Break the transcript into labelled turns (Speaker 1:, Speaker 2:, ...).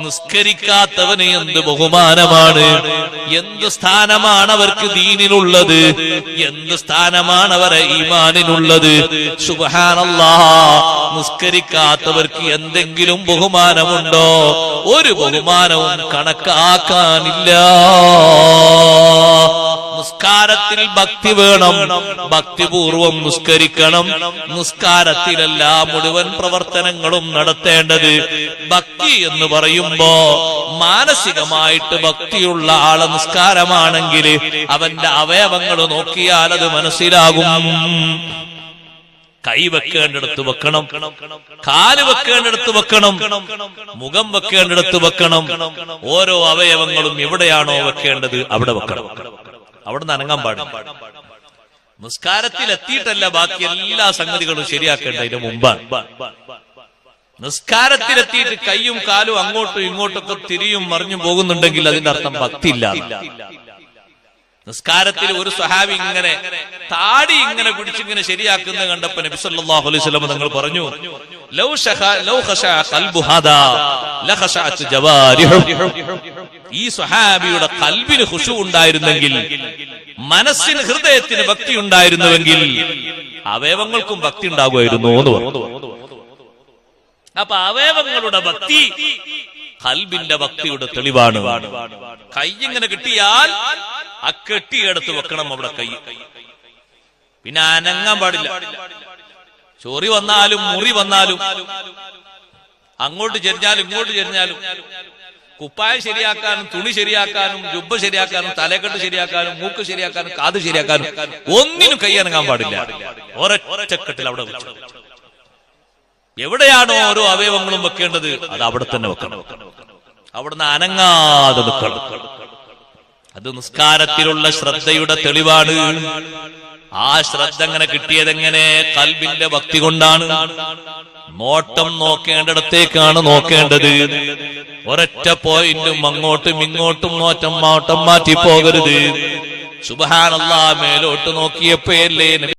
Speaker 1: നിസ്കരിക്കാത്തവന് എന്ത് ബഹുമാനമാണ്, എന്ത് സ്ഥാനമാണ് അവർക്ക് ദീനിലുള്ളത്, എന്ത് സ്ഥാനമാണ് അവരെ ഈമാനിനുള്ളത്. സുബ്ഹാനല്ലാഹ്, നിസ്കരിക്കാത്തവർക്ക് എന്തെങ്കിലും ബഹുമാനമുണ്ടോ? ഒരു ബഹുമാനവും കണക്കാക്കാനില്ല. നിസ്കാരത്തിൽ ഭക്തി വേണം, ഭക്തിപൂർവം നിസ്കരിക്കണം. നിസ്കാരത്തിലല്ല മുഴുവൻ പ്രവർത്തനങ്ങളും നടത്തേണ്ടത്. ഭക്തി എന്ന് പറയുമ്പോ മാനസികമായിട്ട് ഭക്തിയുള്ള ആളെ നിസ്കാരമാണെങ്കിൽ അവന്റെ അവയവങ്ങൾ നോക്കിയാൽ അത് മനസ്സിലാകും. കൈ വെക്കേണ്ടിടത്ത് വെക്കണം, കാല് വെക്കേണ്ടിടത്ത് വെക്കണം, മുഖം വെക്കേണ്ടിടത്ത് വെക്കണം. ഓരോ അവയവങ്ങളും എവിടെയാണോ വെക്കേണ്ടത് അവിടെ വെക്കണം. അവിടെ നിന്ന് അനങ്ങാൻ പാടില്ല. നിസ്കാരത്തിൽ എത്തിയിട്ടല്ല ബാക്കി എല്ലാ സംഗതികളും ശരിയാക്കേണ്ടതിന് മുമ്പാണ്. നിസ്കാരത്തിലെത്തിയിട്ട് കൈയും കാലും അങ്ങോട്ടും ഇങ്ങോട്ടൊക്കെ തിരിയും മറിഞ്ഞും പോകുന്നുണ്ടെങ്കിൽ അതിന്റെ അർത്ഥം ഭക്തി ഇല്ല. നിസ്കാരത്തിൽ ഒരു സ്വഹാബി ഇങ്ങനെ താടി ഇങ്ങനെ പിടിച്ചിങ്ങനെ ശരിയാക്കുന്നത് കണ്ടപ്പോ നബി സല്ലല്ലാഹു അലൈഹി വസല്ലം തങ്ങൾ പറഞ്ഞു, ഈ സ്വഹാബിയുടെ ഖൽബിന് ഖുശൂ ഉണ്ടായിരുന്നെങ്കിൽ, മനസ്സിന് ഹൃദയത്തിന് ഭക്തി ഉണ്ടായിരുന്നുവെങ്കിൽ അവയവങ്ങൾക്കും ഭക്തി ഉണ്ടാകുമായിരുന്നു എന്ന് പറഞ്ഞു. അപ്പൊ അവയവങ്ങളുടെ ഭക്തി ഖൽബിന്റെ ഭക്തിയുടെ തെളിവാണ്. കൈ ഇങ്ങനെ കിട്ടിയാൽ ആ കെട്ടിയെടുത്ത് വെക്കണം അവിടെ കൈ. പിന്നെ അനങ്ങാൻ പാടില്ല. ചൊറി വന്നാലും മുറി വന്നാലും അങ്ങോട്ട് ചെരിഞ്ഞാലും ഇങ്ങോട്ട് ചെരിഞ്ഞാലും, കുപ്പായം ശരിയാക്കാനും തുണി ശരിയാക്കാനും ജുബ്ബ ശരിയാക്കാനും തലക്കെട്ട് ശരിയാക്കാനും മൂക്ക് ശരിയാക്കാനും കാത് ശരിയാക്കാനും ഒന്നിനും കൈ അനങ്ങാൻ പാടില്ല. ഒരൊറ്റക്കെട്ടിൽ അവിടെ വെച്ചു. എവിടെയാണോ ഓരോ അവയവങ്ങളും വെക്കേണ്ടത് അത് അവിടെ തന്നെ വെക്കണം. അവിടുന്ന് അനങ്ങാതെ നിൽക്കണം. അത് നിസ്കാരത്തിലുള്ള ശ്രദ്ധയുടെ തെളിവാണ്. ആ ശ്രദ്ധ എങ്ങനെ കിട്ടിയതെങ്ങനെ? ഖൽബിന്റെ ഭക്തി കൊണ്ടാണ്. നോട്ടം നോക്കേണ്ടിടത്തേക്കാണ് നോക്കേണ്ടത്. ഒരൊറ്റ പോയിന്റും അങ്ങോട്ടും ഇങ്ങോട്ടും നോട്ടം മാറ്റി പോകരുത്. സുബ്ഹാനല്ലാഹ്, മേലോട്ട് നോക്കിയപ്പോഴല്ലേ